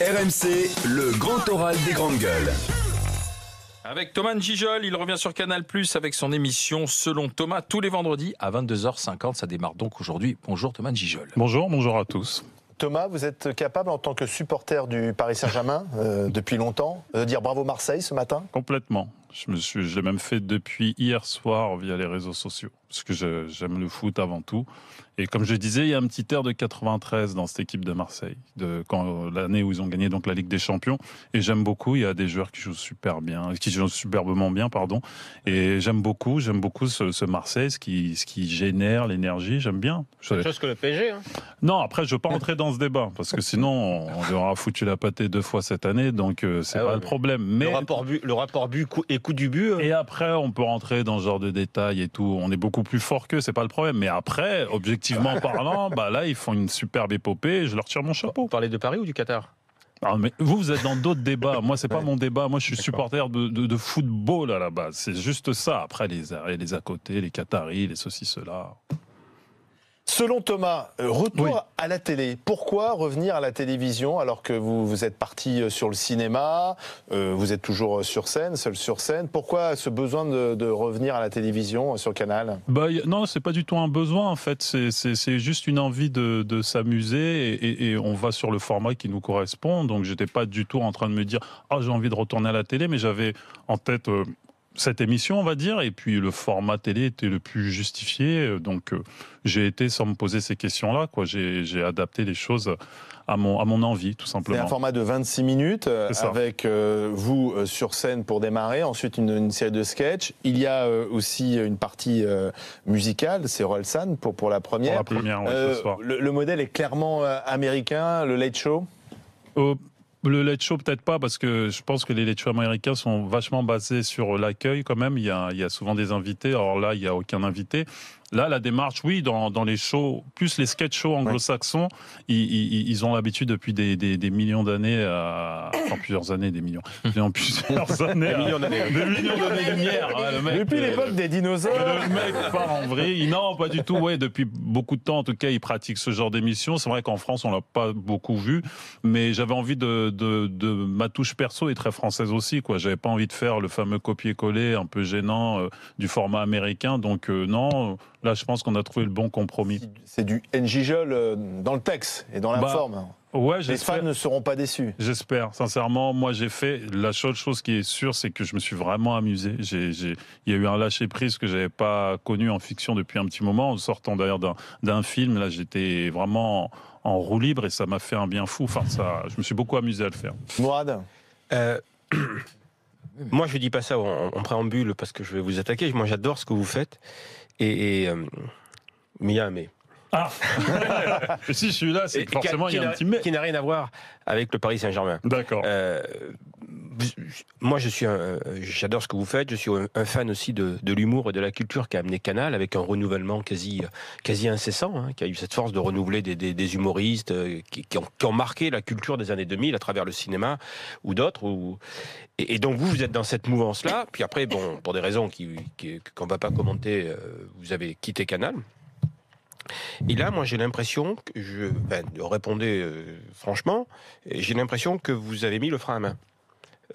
RMC, le grand oral des grandes gueules. Avec Thomas Gijol, il revient sur Canal+ avec son émission Selon Thomas, tous les vendredis à 22h50. Ça démarre donc aujourd'hui. Bonjour Thomas Gijol. Bonjour à tous. Thomas, vous êtes capable, en tant que supporter du Paris Saint-Germain, depuis longtemps, de dire bravo Marseille ce matin ? Complètement. Je l'ai même fait depuis hier soir via les réseaux sociaux. Parce que j'aime le foot avant tout. Et comme je disais, il y a un petit air de 93 dans cette équipe de Marseille. L'année où ils ont gagné donc la Ligue des Champions. Et j'aime beaucoup, il y a des joueurs qui jouent superbement bien, pardon. Et j'aime beaucoup ce Marseille, ce qui génère l'énergie, j'aime bien. C'est autre chose que le PSG, hein. Non, après, je ne veux pas entrer dans ce débat. Parce que sinon, on leur a foutu la pâtée 2 fois cette année. Donc, c'est pas le problème. Mais le rapport but et coup du but. Et après, on peut rentrer dans ce genre de détails et tout. On est beaucoup plus fort qu'eux, c'est pas le problème. Mais après, objectivement parlant, là, ils font une superbe épopée et je leur tire mon chapeau. Vous parlez de Paris ou du Qatar ? Ah, mais vous êtes dans d'autres débats. Moi, c'est pas mon débat. Moi, je suis supporter de football à la base. C'est juste ça. Après, les à côté, les Qataris, les ceci, cela. Selon Thomas, retour à la télé. Pourquoi revenir à la télévision alors que vous êtes parti sur le cinéma, vous êtes toujours sur scène, seul sur scène. Pourquoi ce besoin de revenir à la télévision sur Canal ? Non, c'est pas du tout un besoin en fait. C'est juste une envie de s'amuser et on va sur le format qui nous correspond. Donc j'étais pas du tout en train de me dire j'ai envie de retourner à la télé, mais j'avais en tête cette émission, on va dire, et puis le format télé était le plus justifié, donc j'ai été sans me poser ces questions-là, quoi. J'ai adapté les choses à mon envie, tout simplement. C'est un format de 26 minutes, avec vous sur scène pour démarrer, ensuite une série de sketchs. Il y a aussi une partie musicale, c'est Orelsan pour la première. Pour la première, ce soir. Le modèle est clairement américain, le Late Show ? Le late show, peut-être pas, parce que je pense que les late shows américains sont vachement basés sur l'accueil quand même. Il y a souvent des invités. Alors là, il n'y a aucun invité. Là, la démarche, oui, dans les shows, plus les sketch shows anglo-saxons, ils ont l'habitude depuis des millions d'années, plusieurs années, des millions. Plusieurs années. Des millions d'années-lumière. Depuis l'époque des dinosaures. Le mec part en vrille. Non, pas du tout. Ouais, depuis beaucoup de temps, en tout cas, ils pratiquent ce genre d'émission. C'est vrai qu'en France, on l'a pas beaucoup vu, mais j'avais envie de ma touche perso est très française aussi, quoi. J'avais pas envie de faire le fameux copier-coller un peu gênant du format américain. Donc, non. Là, je pense qu'on a trouvé le bon compromis. C'est du Gijol dans le texte et dans la forme. Ouais, les fans ne seront pas déçus. J'espère. Sincèrement, moi, j'ai fait... La seule chose qui est sûre, c'est que je me suis vraiment amusé. Il y a eu un lâcher-prise que j'avais pas connu en fiction depuis un petit moment, en sortant d'ailleurs d'un film. Là, j'étais vraiment en roue libre et ça m'a fait un bien fou. Enfin, je me suis beaucoup amusé à le faire. Mourad Moi, je dis pas ça en préambule parce que je vais vous attaquer. Moi, j'adore ce que vous faites. Mais si je suis là, c'est que forcément il y a un petit mais. Qui n'a rien à voir avec le Paris Saint-Germain. D'accord. Moi, j'adore ce que vous faites. Je suis un fan aussi de l'humour et de la culture qu'a amené Canal, avec un renouvellement quasi incessant, qui a eu cette force de renouveler des humoristes qui ont marqué la culture des années 2000 à travers le cinéma ou d'autres. Et donc vous êtes dans cette mouvance-là. Puis après, pour des raisons qu'on va pas commenter, vous avez quitté Canal. Et là, moi, j'ai l'impression que répondez franchement, j'ai l'impression que vous avez mis le frein à main.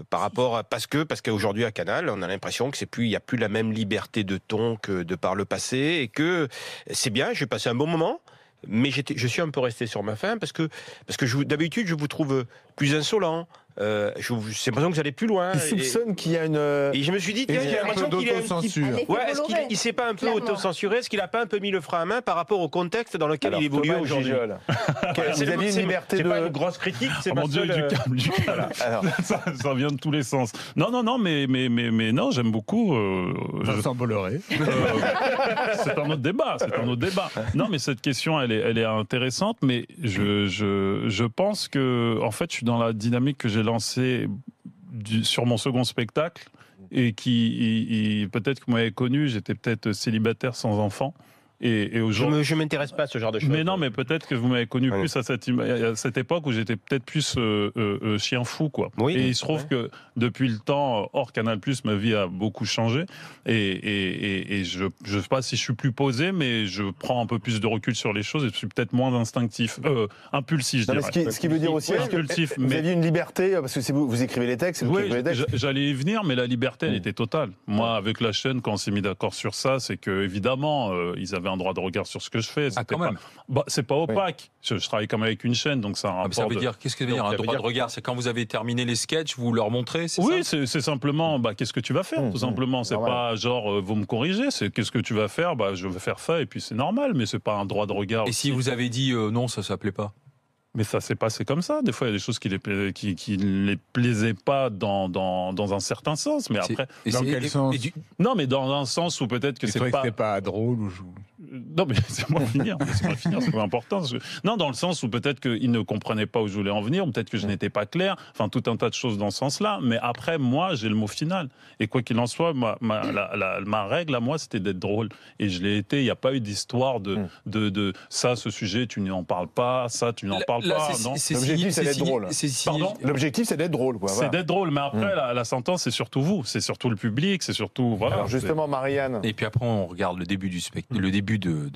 Parce qu'aujourd'hui à Canal, on a l'impression que il y a plus la même liberté de ton que de par le passé, et que c'est bien, j'ai passé un bon moment, mais je suis un peu resté sur ma faim parce que d'habitude je vous trouve plus insolent. J'ai l'impression que vous allez plus loin. Il soupçonne qu'il y a une... Et je me suis dit, tiens, j'ai l'impression qu'il est un petit peu... est-ce qu'il s'est pas un peu auto-censuré ? Est-ce qu'il a pas un peu mis le frein à main par rapport au contexte dans lequel il évolue aujourd'hui ? Vous avez une liberté c'est pas une grosse critique, c'est mon Dieu, du calme. Ça vient de tous les sens. Non, mais non, j'aime beaucoup. Vincent Bolloré. C'est un autre débat. Non, mais cette question, elle est intéressante, mais je pense que, en fait, je suis dans la dynamique que j'ai lancée sur mon second spectacle et qui peut-être que vous m'avez connu, j'étais peut-être célibataire sans enfant. Et aujourd'hui, Je m'intéresse pas à ce genre de choses. mais non, mais peut-être que vous m'avez connu plus à cette époque où j'étais peut-être plus chien fou, quoi. Oui, et il se trouve que depuis le temps, hors Canal+, ma vie a beaucoup changé. Et je ne sais pas si je suis plus posé, mais je prends un peu plus de recul sur les choses et je suis peut-être moins instinctif, impulsif, je Non, dirais. mais ce qui veut dire aussi, Impulsif, vous mais- aviez une liberté, parce que vous écrivez les textes, c'est vous qui Oui, écrivez les textes. j'allais y venir, mais la liberté, elle était totale. Moi, avec la chaîne, quand on s'est mis d'accord sur ça, c'est que évidemment, ils avaient un droit de regard sur ce que je fais. Ah, quand même. C'est pas opaque. Je travaille quand même avec une chaîne, donc c'est un rapport. Ça veut dire, qu'est-ce que ça veut dire Donc, un ça veut droit de dire- regard? C'est quand vous avez terminé les sketchs, vous leur montrez, c'est Oui, ça? c'est simplement, qu'est-ce que tu vas faire, tout simplement. C'est normal. pas genre, vous me corrigez, c'est qu'est-ce que tu vas faire, je vais faire ça, et puis c'est normal, mais c'est pas un droit de regard. Et si vous avez dit non, ça s'appelait pas? Mais ça s'est passé comme ça. Des fois, il y a des choses qui les plaisaient pas dans un certain sens, mais après. Dans quel sens? Non, mais dans un sens où peut-être que Tu c'est trouvais que pas. c'était pas drôle ou... Non, mais laissez-moi finir, c'est pas important. Non, dans le sens où peut-être qu'ils ne comprenaient pas où je voulais en venir, ou peut-être que je n'étais pas clair, enfin tout un tas de choses dans ce sens-là. Mais après, moi, j'ai le mot final. Et quoi qu'il en soit, ma règle à moi, c'était d'être drôle. Et je l'ai été. Il n'y a pas eu d'histoire de ça, ce sujet, tu n'en parles pas, ça, tu n'en parles pas. Non. L'objectif, c'est d'être drôle. Pardon ? L'objectif, c'est d'être drôle, quoi. C'est Voilà. d'être drôle, mais après, la sentence, c'est surtout vous, c'est surtout le public, c'est surtout. Voilà, Alors justement, Marianne. Et puis après, on regarde le début du spectacle, le début de...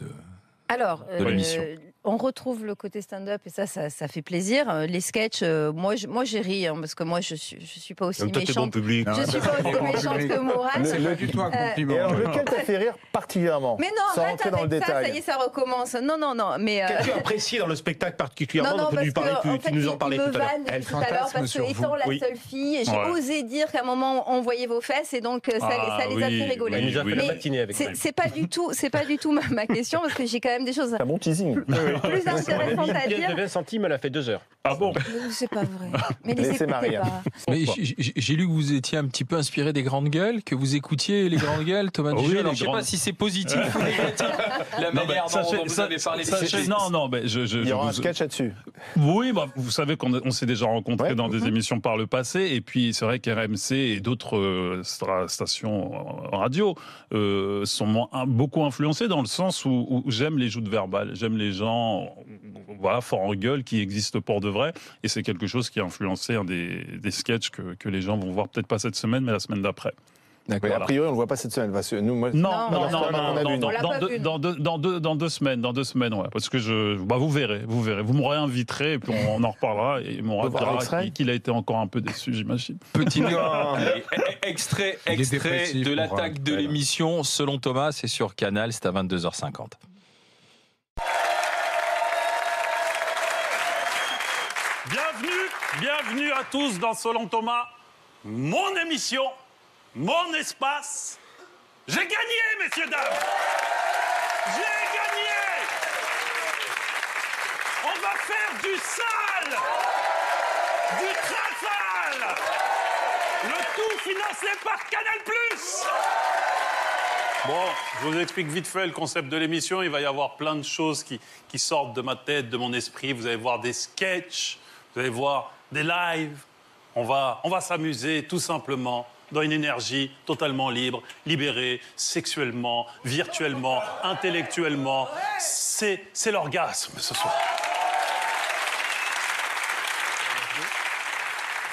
Alors, de l'émission. on retrouve le côté stand-up et ça fait plaisir. Les sketchs, moi j'ai ri parce que moi je suis pas aussi Comme toi, t'es bon méchante. public. Je suis pas aussi méchante que Mourad. C'est pas du tout un compliment. Et alors, lequel t'a fait rire particulièrement? Mais non, Sans arrête rentrer dans le avec ça, détail. ça y est, ça recommence. Non, mais. Qu'as-tu apprécié dans le spectacle particulièrement Non, dont tu parce que, en fait, nous en parlais il tout me à l'heure? vanne Elle tout à l'heure fantasme parce que sur vous. étant la Oui. seule fille, j'ai Ouais. osé dire qu'à un moment on voyait vos fesses et donc ça les a fait rigoler. Il nous a fait la Mais matinée avec ça. c'est pas du tout ma question parce que j'ai quand même des choses C'est un bon teasing. plus intéressantes à Une pièce de dire. 20 centimes, elle a fait 2 heures. Ah bon? C'est pas vrai. Mais les Laissez écoutez Marianne. pas. Mais j'ai lu que vous étiez un petit peu inspiré des grandes gueules, que vous écoutiez les grandes gueules, Thomas Oui, Gijol. les Alors, je sais pas grandes- si c'est positif ou négatif, la manière dont vous avez parlé des sketchs. Non, Il y aura un sketch là-dessus. Oui, vous savez qu'on s'est déjà rencontrés Ouais. dans des émissions par le passé, et puis c'est vrai qu'RMC et d'autres stations radio sont beaucoup influencés dans le sens où j'aime les joutes verbales, j'aime les gens, voilà, forts en gueule, qui existent pour de vrai, et c'est quelque chose qui a influencé un des sketchs que les gens vont voir peut-être pas cette semaine, mais la semaine d'après. Oui, a priori, on ne le voit pas cette semaine. Parce que nous, moi, Non, Non, non, on non, l'a non, pas vu, non. dans 2 semaines, ouais, parce que vous verrez, vous me réinviterez et puis on en reparlera et On peut voir dira l'extrait qu'il a été encore un peu déçu, j'imagine. Petit extrait Il est dépressif, de Mourad. l'attaque de l'émission selon Thomas, c'est sur Canal, c'est à 22h50. Bienvenue à tous dans Selon Thomas, mon émission, mon espace. J'ai gagné, messieurs, dames. J'ai gagné. On va faire du sale, du très sale. Le tout financé par Canal+. Bon, je vous explique vite fait le concept de l'émission. Il va y avoir plein de choses qui sortent de ma tête, de mon esprit. Vous allez voir des sketchs, vous allez voir des lives. On va s'amuser tout simplement dans une énergie totalement libre, libérée, sexuellement, virtuellement, intellectuellement. C'est l'orgasme ce soir.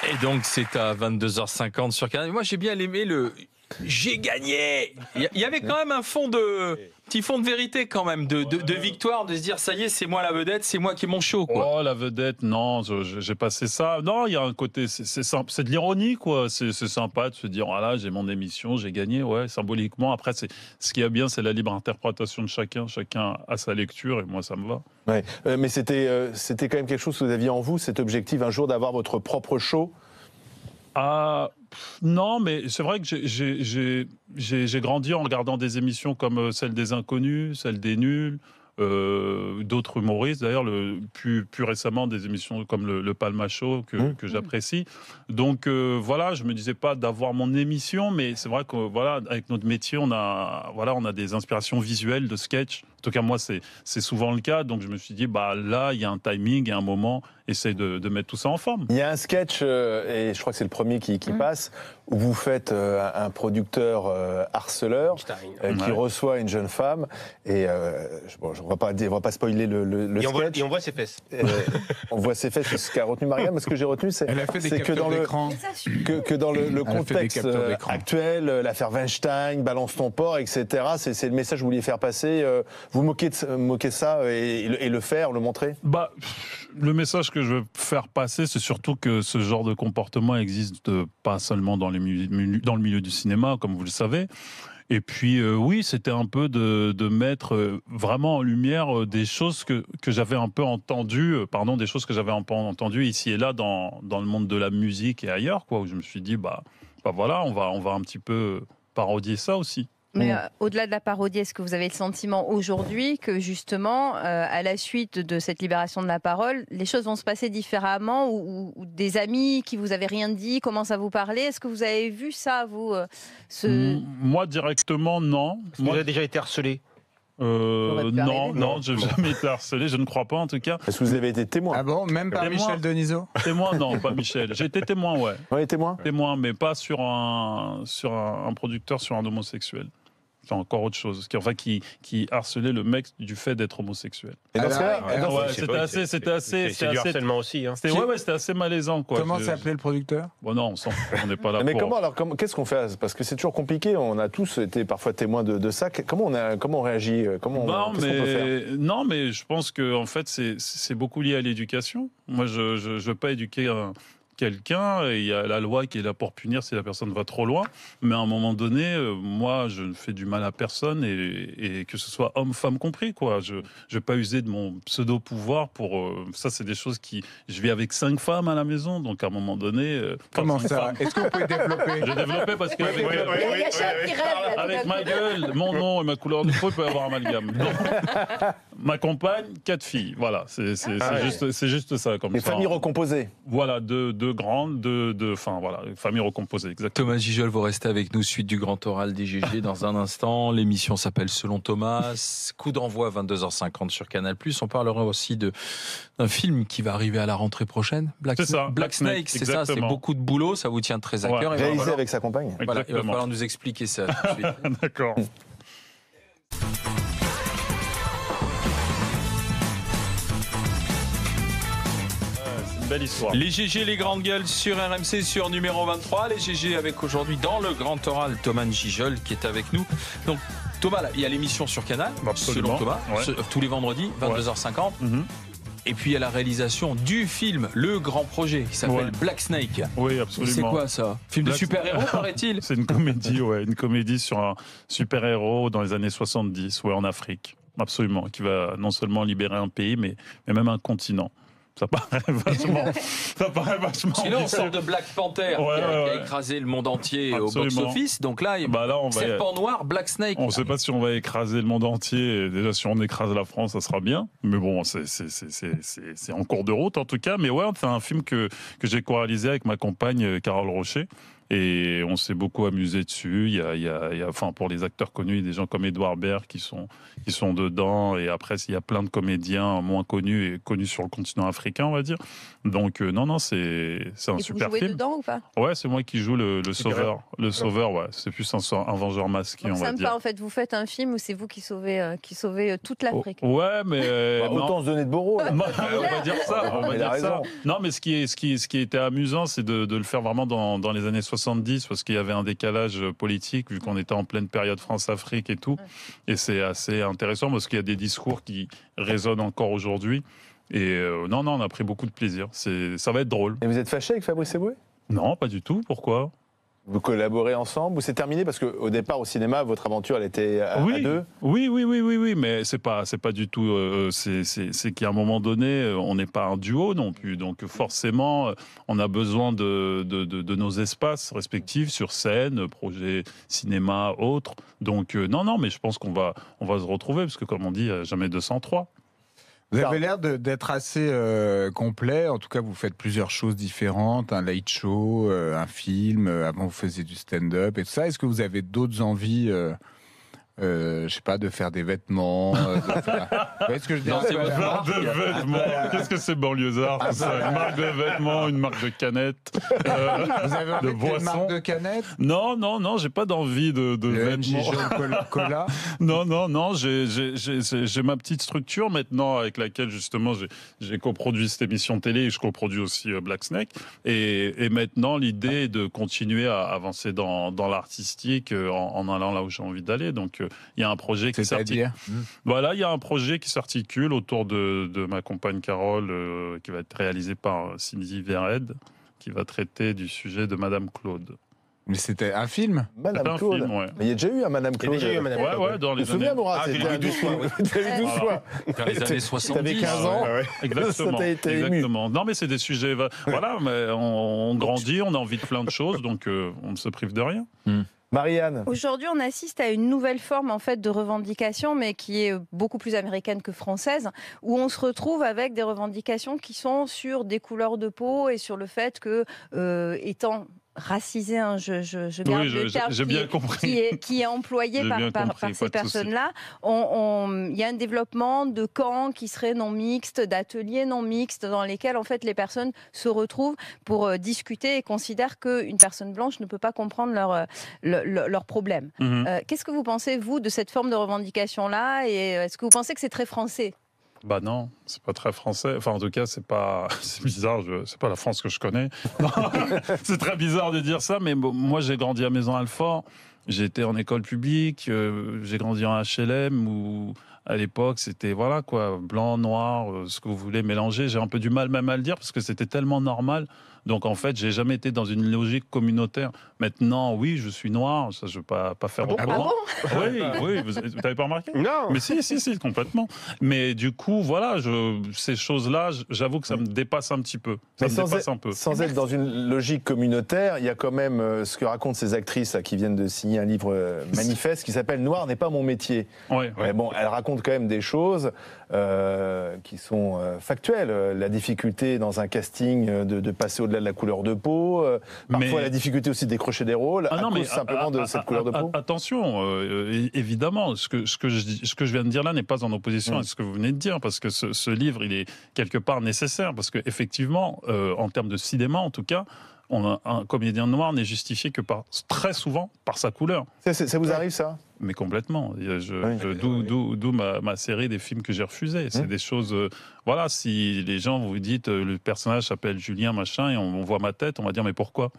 Et donc c'est à 22h50 sur Canal. Moi j'ai bien aimé le j'ai gagné. Il y avait quand même un petit fond de vérité quand même, de victoire, de se dire ça y est, c'est moi la vedette, c'est moi qui est mon show, quoi. Oh, la vedette, non, j'ai passé ça. Non, il y a un côté, c'est de l'ironie, quoi. C'est sympa de se dire, voilà, j'ai mon émission, j'ai gagné, ouais, symboliquement. Après, ce qui est bien, c'est la libre interprétation de chacun. Chacun a sa lecture et moi, ça me va. Ouais. Mais c'était quand même quelque chose que vous aviez en vous, cet objectif un jour d'avoir votre propre show. Ah, non, mais c'est vrai que j'ai grandi en regardant des émissions comme celle des Inconnus, celle des Nuls, d'autres humoristes, d'ailleurs, plus récemment des émissions comme le Palma Show que j'apprécie. Donc voilà, je me disais pas d'avoir mon émission, mais c'est vrai que voilà, avec notre métier, on a des inspirations visuelles de sketch. En tout cas, moi, c'est souvent le cas. Donc je me suis dit, bah là, il y a un timing, il y a un moment, essaye de mettre tout ça en forme. Il y a un sketch, et je crois que c'est le premier qui passe, où vous faites un producteur harceleur qui reçoit une jeune femme. Et on va pas spoiler le sketch. Et on voit ses fesses. On voit ses fesses, c'est ce qu'a retenu Marianne. Mais ce que j'ai retenu, c'est Elle a fait des que dans captures d'écran. que dans le Elle a fait des contexte captures d'écran. actuel, l'affaire Weinstein, balance ton porc, etc. C'est le message que vous vouliez faire passer. Vous moquez ça et le faire, le montrer. Bah, le message que je veux faire passer, c'est surtout que ce genre de comportement existe pas seulement dans le milieu du cinéma, comme vous le savez. Et puis, oui, c'était un peu de mettre vraiment en lumière des choses que j'avais un peu entendues, des choses que j'avais un peu entendues ici et là dans le monde de la musique et ailleurs, quoi, où je me suis dit, bah voilà, on va un petit peu parodier ça aussi. Mais au-delà de la parodie, est-ce que vous avez le sentiment aujourd'hui que justement, à la suite de cette libération de la parole, les choses vont se passer différemment ou des amis qui vous avaient rien dit commencent à vous parler? Est-ce que vous avez vu ça, vous Moi, directement, non. Vous avez déjà été harcelé? Non, je n'ai jamais été harcelé, je ne crois pas en tout cas. Est-ce que vous avez été témoin? Ah bon, même par Témoin. Michel Denisot? Témoin, non, pas Michel. J'ai été témoin, ouais. Oui, témoin. Témoin, mais pas sur un producteur, sur un homosexuel. C'est encore autre chose. Qui harcelait le mec du fait d'être homosexuel. Et dans ce cas-là, C'était assez. C'est du harcèlement aussi. Hein. C'était assez malaisant, quoi. Comment s'appelait le producteur? Bon, non, on n'est pas là mais pour. qu'est-ce qu'on fait? Parce que c'est toujours compliqué. On a tous été parfois témoins de ça. Comment on réagit? Qu'est-ce qu'on peut faire? Non, mais je pense que en fait, c'est beaucoup lié à l'éducation. Moi, je veux pas éduquer quelqu'un, et il y a la loi qui est là pour punir si la personne va trop loin, mais à un moment donné, moi, je ne fais du mal à personne, et que ce soit homme, femme compris, quoi. Je vais pas user de mon pseudo-pouvoir pour... ça, c'est des choses je vis avec 5 femmes à la maison, donc à un moment donné... Comment cinq ça? femmes. Est-ce que vous pouvez développer? J'ai développé parce que... Il y a Charles qui rêve, là, Avec tout à ma coup. gueule, mon nom et ma couleur de peau, il peut y avoir un amalgame. Donc, ma compagne, 4 filles. Voilà, c'est juste ça. Comme Les ça. familles recomposées. Voilà, deux grandes, voilà, famille recomposée, exactement. Thomas Gijol, vous restez avec nous, suite du Grand Oral des GG dans un instant. L'émission s'appelle Selon Thomas. Coup d'envoi à 22h50 sur Canal+. On parlera aussi d'un film qui va arriver à la rentrée prochaine. C'est ça, Black Snake, c'est ça, c'est exactement. beaucoup de boulot, ça vous tient très à cœur. Réalisé avec sa compagne. Voilà, il va Exactement. falloir nous expliquer ça tout de suite. D'accord. C'est une belle histoire. Les GG, les grandes gueules sur RMC, sur numéro 23. Les GG avec aujourd'hui dans le Grand Oral Thomas Gijol qui est avec nous. Donc Thomas, là, il y a l'émission sur Canal, Absolument. Selon Thomas, Ouais. tous les vendredis, 22h50. Et puis il y a la réalisation du film, le grand projet, qui s'appelle Ouais. Black Snake. Oui, absolument. C'est quoi ça? Film de Black- super-héros, paraît-il? C'est une comédie, ouais, une comédie sur un super-héros dans les années 70, en Afrique. Absolument, qui va non seulement libérer un pays, mais même un continent. Ça paraît vachement. Sinon, on ambitieux. sort de Black Panther, Ouais, qui a ouais. écrasé le monde entier au Absolument. box-office. Donc là, Bah là, on va. Serpent Noir, Black Snake. On ne sait pas si on va écraser le monde entier. Et déjà, si on écrase la France, ça sera bien. Mais bon, c'est en cours de route, en tout cas. Mais ouais, c'est un film que j'ai co-réalisé avec ma compagne Carole Rocher. Et on s'est beaucoup amusé dessus. Il y a, enfin, pour les acteurs connus, il y a des gens comme Edouard Baird qui sont dedans. Et après, il y a plein de comédiens moins connus et connus sur le continent africain, on va dire. Donc, non, c'est un Et super vous jouez film. dedans ou pas? Ouais, c'est moi qui joue le sauveur. Le sauveur, ouais. C'est plus un vengeur masqué, Donc, on va sympa, dire. en fait, vous faites un film où c'est vous qui sauvez toute l'Afrique. Ouais, mais non. Autant se donner de beau rôle. On va dire ça. On va Il a dire ça. raison. Non, mais ce qui était amusant, c'est de le faire vraiment dans les années 70, parce qu'il y avait un décalage politique, vu qu'on était en pleine période France-Afrique et tout. Et c'est assez intéressant, parce qu'il y a des discours qui résonnent encore aujourd'hui. Et non, on a pris beaucoup de plaisir. Ça va être drôle. Et vous êtes fâché avec Fabrice Eboué? Non, pas du tout. Pourquoi? Vous collaborez ensemble ou c'est terminé? Parce qu'au départ, au cinéma, votre aventure, elle était à deux. Oui, mais c'est pas du tout. C'est qu'à un moment donné, on n'est pas un duo non plus. Donc forcément, on a besoin de nos espaces respectifs sur scène, projet cinéma, autres. Donc non, mais je pense qu'on va se retrouver parce que comme on dit, jamais 203. Vous avez l'air d'être assez complet. En tout cas, vous faites plusieurs choses différentes. Un late show, un film. Avant, vous faisiez du stand-up et tout ça. Est-ce que vous avez d'autres envies je sais pas, de faire des vêtements. Vous voyez ce que je dis? Non, c'est votre Marque de vêtements. Qu'est-ce que c'est banlieusard tout ça? Une marque de vêtements, une marque de canettes, Vous avez envie de de une boissons. marque de canettes? Non, j'ai pas d'envie de Le MJ vêtements. jaune cola. Non, j'ai ma petite structure maintenant avec laquelle justement j'ai coproduit cette émission télé et je coproduis aussi Black Snake. Et maintenant, l'idée est de continuer à avancer dans l'artistique en allant là où j'ai envie d'aller. Donc, il y a un projet qui s'articule. C'est-à-dire? Voilà, il y a un projet qui s'articule autour de ma compagne Carole, qui va être réalisé par Cindy Vered, qui va traiter du sujet de Madame Claude. Mais c'était un film? Madame C'est un Claude. film, ouais. Mais il y a déjà eu un Madame Claude. Il y a déjà eu un Madame Claude. Ouais, dans Tu te les souviens, années... Mourad? Ah, C'était je l'ai un vu 12 fois, oui. Tu l'as vu 12 fois. Dans les années 70. T'avais 15 ans. Exactement. Ça t'a été ému. Exactement. Non, mais c'est des sujets. Voilà, mais on grandit, on a envie de plein de choses, donc on ne se prive de rien. Marianne. Aujourd'hui, on assiste à une nouvelle forme en fait de revendication, mais qui est beaucoup plus américaine que française, où on se retrouve avec des revendications qui sont sur des couleurs de peau et sur le fait que, étant racisé, hein, je garde Oui, le terme j'ai bien compris. qui est employé J'ai bien par compris, ces pas de souci. personnes-là. Il y a un développement de camps qui seraient non mixtes, d'ateliers non mixtes, dans lesquels en fait les personnes se retrouvent pour discuter et considèrent qu'une personne blanche ne peut pas comprendre leurs problèmes. Qu'est-ce que vous pensez, vous, de cette forme de revendication-là, et est-ce que vous pensez que c'est très français? Bah non, c'est pas très français. Enfin, en tout cas, c'est pas. C'est bizarre. C'est pas la France que je connais. Non, c'est très bizarre de dire ça, mais moi, j'ai grandi à Maison-Alfort. J'ai été en école publique. J'ai grandi en HLM où, à l'époque, c'était voilà quoi, blanc, noir, ce que vous voulez mélanger. J'ai un peu du mal même à le dire parce que c'était tellement normal. Donc en fait, j'ai jamais été dans une logique communautaire. Maintenant, oui, je suis noir. Ça, je veux pas faire autrement. Oui, vous n'avez pas remarqué? Non. Mais si, complètement. Mais du coup, voilà, ces choses-là, j'avoue que ça me dépasse un petit peu. Ça me dépasse un peu. Sans être dans une logique communautaire, il y a quand même ce que racontent ces actrices là, qui viennent de signer un livre manifeste qui s'appelle Noir n'est pas mon métier. Ouais. Mais bon, elles racontent quand même des choses qui sont factuelles. La difficulté dans un casting de passer au-delà de la couleur de peau, parfois la difficulté aussi de décrocher des rôles à cause simplement de cette couleur de peau. Attention, évidemment, ce que je viens de dire là n'est pas en opposition à ce que vous venez de dire, parce que ce livre, il est quelque part nécessaire, parce qu'effectivement, en termes de cinéma en tout cas, un comédien noir n'est justifié que très souvent par sa couleur. Ça vous arrive ça? Mais complètement. D'où ma série des films que j'ai refusés. C'est des choses. Voilà, si les gens vous dites le personnage s'appelle Julien machin et on voit ma tête, on va dire mais pourquoi?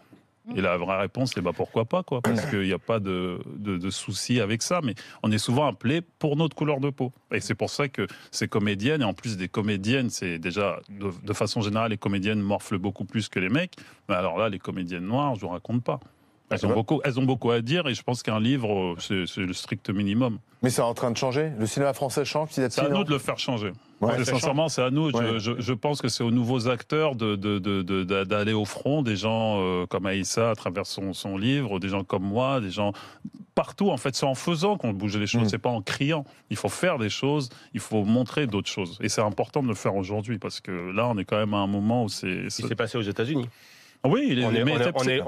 Et la vraie réponse, c'est pourquoi pas, quoi, parce qu'il n'y a pas de souci avec ça. Mais on est souvent appelé pour notre couleur de peau. Et c'est pour ça que ces comédiennes, et en plus des comédiennes, c'est déjà, de façon générale, les comédiennes morflent beaucoup plus que les mecs. Mais alors là, les comédiennes noires, je ne vous raconte pas. Elles ont beaucoup à dire, et je pense qu'un livre, c'est le strict minimum. Mais c'est en train de changer. Le cinéma français change petit à petit. C'est à nous de le faire changer. Ouais, sincèrement, c'est à nous. Ouais. Je pense que c'est aux nouveaux acteurs d'aller au front, des gens comme Aïssa à travers son livre, des gens comme moi, des gens partout. En fait, c'est en faisant qu'on bouge les choses, c'est pas en criant. Il faut faire des choses, il faut montrer d'autres choses. Et c'est important de le faire aujourd'hui, parce que là, on est quand même à un moment où c'est... Ce qui s'est passé aux États-Unis. Oui, on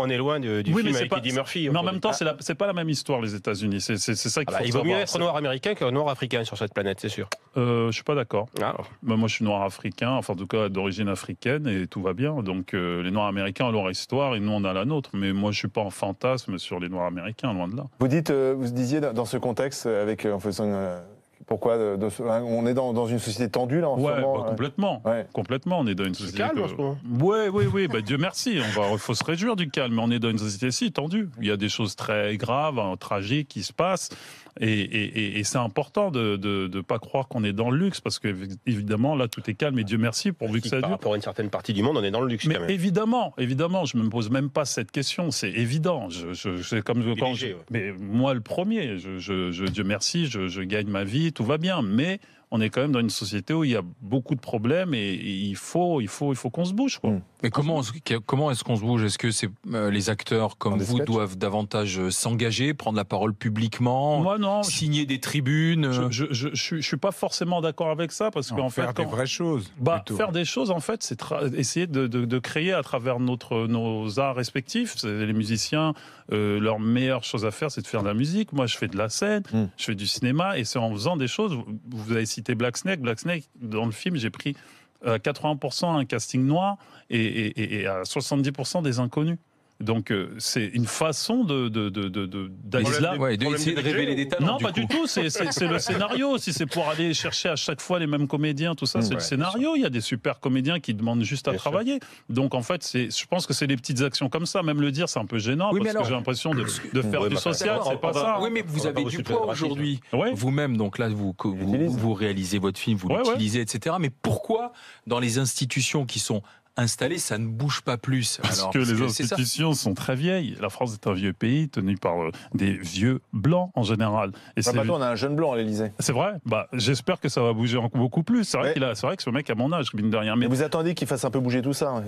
est loin du film avec Eddie Murphy. Mais en même temps, c'est pas la même histoire, les États-Unis. C'est ça qu'il faut Il vaut mieux être noir américain que noir africain sur cette planète, c'est sûr. Je suis pas d'accord. Ah. Moi, je suis noir africain, enfin en tout cas d'origine africaine, et tout va bien. Donc les noirs américains ont leur histoire et nous on a la nôtre. Mais moi, je suis pas en fantasme sur les noirs américains, loin de là. Vous disiez dans ce contexte en faisant. Pourquoi on est dans une société tendue là en ce moment? Complètement. Ouais. Complètement, on est dans une société. Calme en ce moment. Oui. Dieu merci. Il faut se réjouir du calme, mais on est dans une société si tendue. Il y a des choses très graves, tragiques qui se passent. Et c'est important de pas croire qu'on est dans le luxe, parce que évidemment là tout est calme et Dieu merci pourvu que ça Par dure. rapport à une certaine partie du monde, on est dans le luxe Mais quand même. évidemment, je me pose même pas cette question, c'est évident. C'est comme quand léger, ouais. mais moi le premier, Dieu merci, je gagne ma vie, tout va bien, mais on est quand même dans une société où il y a beaucoup de problèmes et il faut qu'on se bouge, quoi. Mais comment est-ce qu'on se bouge? Est-ce que c'est les acteurs comme Dans des vous sketchs doivent davantage s'engager, prendre la parole publiquement, Moi non, signer des tribunes? je suis pas forcément d'accord avec ça, parce qu'en fait faire des vraies choses. plutôt. faire des choses, en fait, c'est essayer de créer à travers nos arts respectifs. Les musiciens, leur meilleure chose à faire, c'est de faire de la musique. Moi, je fais de la scène, je fais du cinéma, et c'est en faisant des choses. Vous avez cité Black Snake. Black Snake, dans le film, j'ai pris 80% un casting noir et à 70% des inconnus. Donc c'est une façon d'Islam. Ouais, d'essayer de révéler des talents. Non, pas du tout. C'est le scénario. Si c'est pour aller chercher à chaque fois les mêmes comédiens, tout ça, c'est le scénario. Il y a des super comédiens qui demandent juste à travailler. Donc en fait, je pense que c'est des petites actions comme ça. Même le dire, c'est un peu gênant, parce que j'ai l'impression de faire du social. C'est pas ça. Oui, mais vous avez du poids aujourd'hui. Ouais. Vous-même, donc là, vous réalisez votre film, vous l'utilisez, etc. Mais pourquoi, dans les institutions qui sont installées, ça ne bouge pas plus? Parce que les institutions sont très vieilles. La France est un vieux pays tenu par des vieux blancs en général. Et Maintenant, on a un jeune blanc à l'Élysée. C'est vrai. J'espère que ça va bouger beaucoup plus. C'est vrai que ce mec a mon âge, mine de rien. Mais vous attendez qu'il fasse un peu bouger tout ça?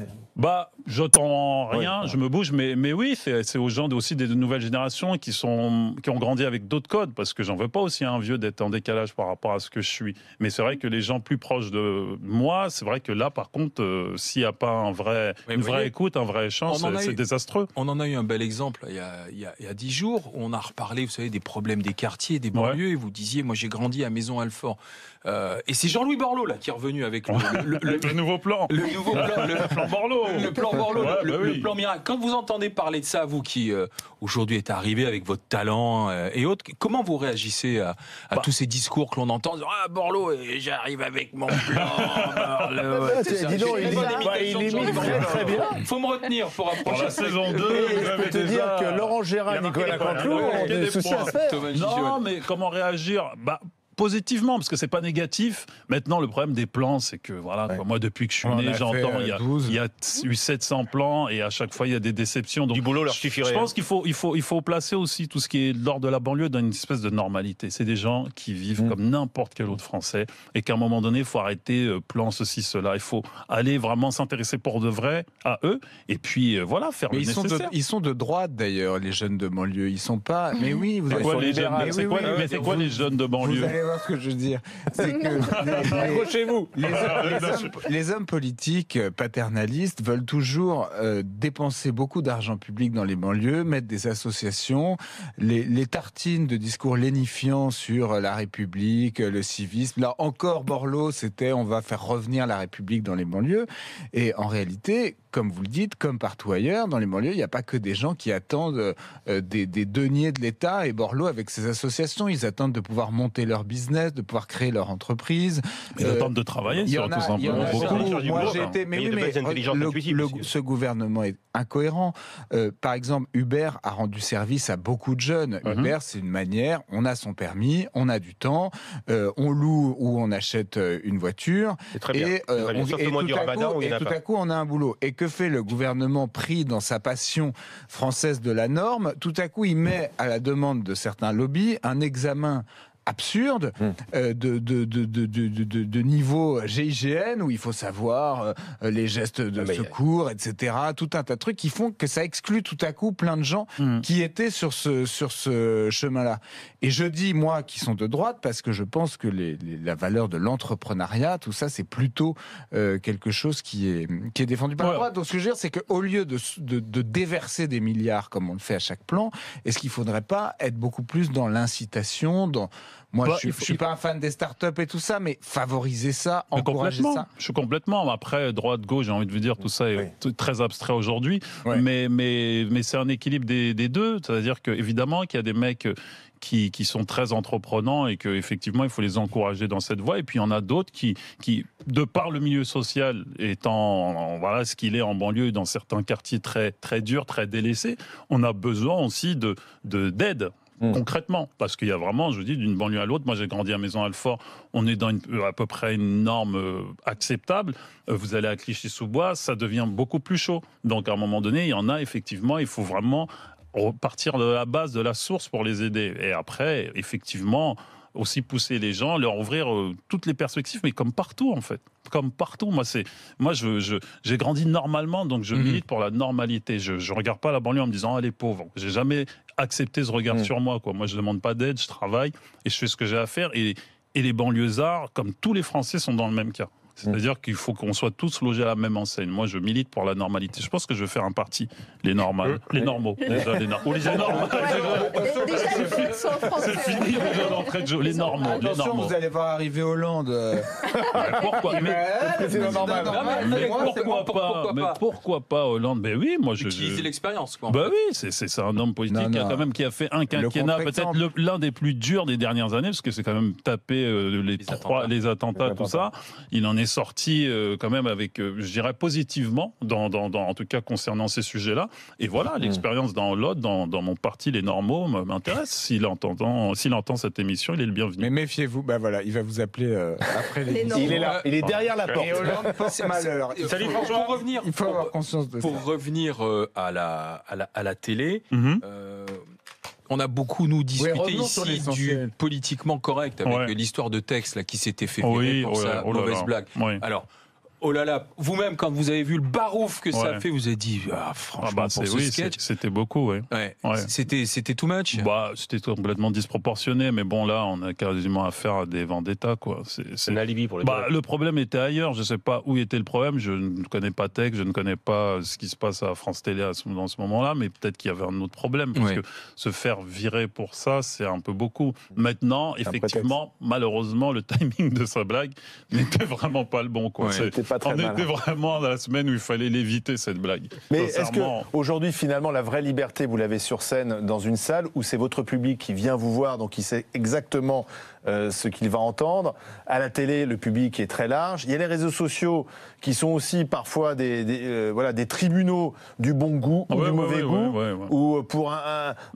J'attends rien, je me bouge, mais oui, c'est aux gens aussi des nouvelles générations qui ont grandi avec d'autres codes, parce que j'en veux pas aussi un vieux d'être en décalage par rapport à ce que je suis. Mais c'est vrai que les gens plus proches de moi, c'est vrai que là, par contre, s'il y a pas une vraie écoute, un vrai échange, c'est désastreux. On en a eu un bel exemple il y a 10 jours, où on a reparlé, vous savez, des problèmes des quartiers, des banlieues, et vous disiez, moi j'ai grandi à Maison-Alfort. Et c'est Jean-Louis Borloo là qui est revenu avec le nouveau plan. Le nouveau plan, le plan Borloo. Le plan Borloo, le plan miracle. Quand vous entendez parler de ça, vous qui aujourd'hui êtes arrivé avec votre talent et autres, comment vous réagissez à tous ces discours que l'on entend? Ah, Borloo, j'arrive avec mon plan. Dis donc, il imite très bien. Faut me retenir pour approcher la saison 2. Je peux te dire que Laurent Gérard et Nicolas Canteloup ont des soucis à se faire. Non, mais comment réagir? Positivement, parce que c'est pas négatif. Maintenant, le problème des plans, c'est que moi, depuis que je suis né, j'entends il y a eu 700 plans et à chaque fois il y a des déceptions. Donc, du boulot leur suffirait. Je pense qu'il faut placer aussi tout ce qui est l'ordre de la banlieue dans une espèce de normalité. C'est des gens qui vivent comme n'importe quel autre Français, et qu'à un moment donné, il faut arrêter plan ceci, cela. Il faut aller vraiment s'intéresser pour de vrai à eux, et puis faire le nécessaire. Ils sont de droite d'ailleurs, les jeunes de banlieue. Ils sont pas. Mais oui, vous C'est quoi les jeunes de banlieue? Vous allez voir ce que je veux dire. C'est que Accrochez-vous. Les hommes politiques paternalistes veulent toujours dépenser beaucoup d'argent public dans les banlieues, mettre des associations, les tartines de discours lénifiants sur la République, le civisme. Là encore, Borloo, c'était on va faire revenir la République dans les banlieues. Et en réalité, comme vous le dites, comme partout ailleurs, dans les banlieues, il n'y a pas que des gens qui attendent des deniers de l'État. Et Borloo, avec ses associations, ils attendent de pouvoir monter leur business, de pouvoir créer leur entreprise. Ils attendent de travailler sur tout simplement. Moi, j'ai été... Mais ce gouvernement est incohérent. Par exemple, Uber a rendu service à beaucoup de jeunes. Uber, c'est une manière, on a son permis, on a du temps, on loue ou on achète une voiture. C'est très bien. Et tout à coup, on a un boulot. Et que fait le gouvernement pris dans sa passion française de la norme? Tout à coup, il met à la demande de certains lobbies un examen absurde de niveau GIGN où il faut savoir les gestes de secours, etc. Tout un tas de trucs qui font que ça exclut tout à coup plein de gens qui étaient sur ce chemin-là. Et je dis, moi, qui sont de droite, parce que je pense que la valeur de l'entrepreneuriat, tout ça, c'est plutôt quelque chose qui est défendu par la droite. Donc ce que je veux dire, c'est qu'au lieu de déverser des milliards comme on le fait à chaque plan, est-ce qu'il ne faudrait pas être beaucoup plus dans l'incitation, Moi, je suis pas un fan des startups et tout ça, mais favoriser ça, encourager ça. Je suis complètement. Après, droite, gauche, j'ai envie de vous dire, tout ça est très abstrait aujourd'hui. Ouais. Mais c'est un équilibre des deux. C'est-à-dire qu'évidemment, qu'il y a des mecs qui sont très entreprenants et qu'effectivement, il faut les encourager dans cette voie. Et puis, il y en a d'autres qui de par le milieu social étant ce qu'il est en banlieue, dans certains quartiers très, très durs, très délaissés, on a besoin aussi d'aide. concrètement, parce qu'il y a vraiment, je vous dis, d'une banlieue à l'autre. Moi, j'ai grandi à Maison-Alfort, on est dans à peu près une norme acceptable. Vous allez à Clichy-sous-Bois, ça devient beaucoup plus chaud. Donc, à un moment donné, il y en a effectivement, il faut vraiment repartir de la base, de la source pour les aider. Et après, effectivement, aussi pousser les gens, leur ouvrir toutes les perspectives, mais comme partout en fait. Comme partout. Moi, j'ai grandi normalement, donc je milite pour la normalité. Je ne regarde pas la banlieue en me disant « Ah, les pauvres ». J'ai jamais accepté ce regard sur moi, quoi. Moi, je ne demande pas d'aide, je travaille et je fais ce que j'ai à faire. Et les banlieusards, comme tous les Français, sont dans le même cas. C'est-à-dire qu'il faut qu'on soit tous logés à la même enseigne. Moi, je milite pour la normalité. Je pense que je vais faire un parti. Les normaux. Déjà, les normaux. Les normaux. C'est fini déjà d'entrée de jeu. Les normaux. Attention, vous allez voir arriver Hollande. Pourquoi pourquoi pas Hollande? Mais oui, moi je. Utiliser l'expérience, quoi. Bah oui, c'est un homme politique qui a fait un quinquennat, peut-être l'un des plus durs des dernières années, parce que c'est quand même tapé les attentats, tout ça. Il en est sorti quand même avec, je dirais, positivement, en tout cas concernant ces sujets-là. Et voilà, l'expérience dans l'autre, dans mon parti, les normaux, m'intéresse. S'il entend cette émission, il est le bienvenu. Mais méfiez-vous, bah voilà, il va vous appeler après l'émission. Il est là, il est derrière la porte. Et Hollande porte malheur. Salut François, pour revenir, il faut avoir conscience de ça. Pour revenir à la télé, on a beaucoup, nous, discuté ici du politiquement correct avec l'histoire de texte là, qui s'était fait virer pour sa mauvaise blague. Oui. Alors, oh là là, vous-même, quand vous avez vu le barouf que ça a fait, vous avez dit, franchement, pour ce sketch... C'était beaucoup, oui. C'était too much. C'était complètement disproportionné, mais bon, là, on a quasiment affaire à des vendettas, quoi. C'est un alibi pour les le problème était ailleurs, je ne sais pas où était le problème, je ne connais pas Tech, je ne connais pas ce qui se passe à France Télé dans ce moment-là, mais peut-être qu'il y avait un autre problème, parce que se faire virer pour ça, c'est un peu beaucoup. Maintenant, effectivement, malheureusement, le timing de sa blague n'était vraiment pas le bon, quoi. On était vraiment dans la semaine où il fallait l'éviter, cette blague. Mais est-ce qu'aujourd'hui, finalement, la vraie liberté, vous l'avez sur scène dans une salle où c'est votre public qui vient vous voir, donc il sait exactement ce qu'il va entendre. À la télé, le public est très large. Il y a les réseaux sociaux qui sont aussi parfois des tribunaux du bon goût ou du mauvais goût. Ou pour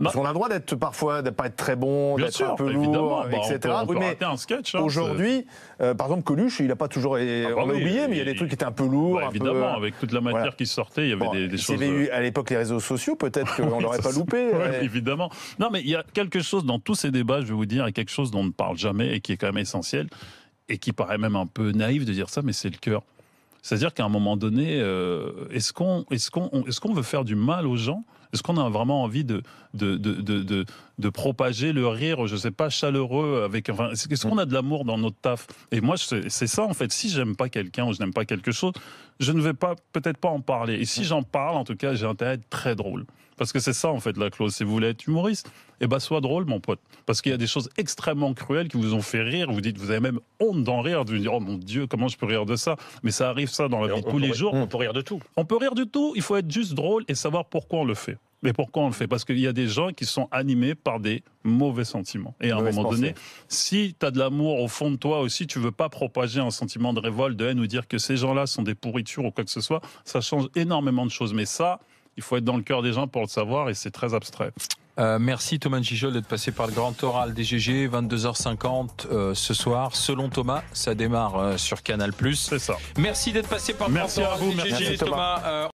parce qu'on a le droit d'être parfois, de pas être très bon, d'être un peu lourd, etc. On peut rater un sketch. Aujourd'hui, par exemple, Coluche, il n'a pas toujours... on l'a oublié, mais il y a des trucs qui étaient un peu lourds. Évidemment, avec toute la matière qui sortait, il y avait des choses... S'il y avait eu à l'époque les réseaux sociaux, peut-être qu'on ne l'aurait pas loupé. Évidemment. Non, mais il y a quelque chose dans tous ces débats, je vais vous dire, il y a quelque chose dont on ne parle jamais et qui est quand même essentiel et qui paraît même un peu naïf de dire ça, mais c'est le cœur. C'est-à-dire qu'à un moment donné, est-ce qu'on veut faire du mal aux gens ? Est-ce qu'on a vraiment envie de propager le rire, je sais pas, chaleureux est-ce qu'on a de l'amour dans notre taf ? Et moi, c'est ça, en fait. Si j'aime pas quelqu'un ou je n'aime pas quelque chose, je ne vais peut-être pas en parler. Et si j'en parle, en tout cas, j'ai intérêt à être très drôle. Parce que c'est ça, en fait, la clause. Si vous voulez être humoriste, sois drôle, mon pote. Parce qu'il y a des choses extrêmement cruelles qui vous ont fait rire. Vous avez même honte d'en rire, de vous dire, oh mon Dieu, comment je peux rire de ça ? Mais ça arrive, ça, dans la vie de tous les jours. On peut rire de tout. On peut rire de tout. Il faut être juste drôle et savoir pourquoi on le fait. Mais pourquoi on le fait ? Parce qu'il y a des gens qui sont animés par des mauvais sentiments. Et à un moment donné, si tu as de l'amour au fond de toi aussi, tu veux pas propager un sentiment de révolte, de haine ou dire que ces gens-là sont des pourritures ou quoi que ce soit, ça change énormément de choses. Mais ça, il faut être dans le cœur des gens pour le savoir et c'est très abstrait. Merci Thomas Gijol d'être passé par le Grand Oral des GG, 22h50 ce soir. Selon Thomas, ça démarre sur Canal+. C'est ça. Merci d'être passé par le Grand Oral des GG, Thomas.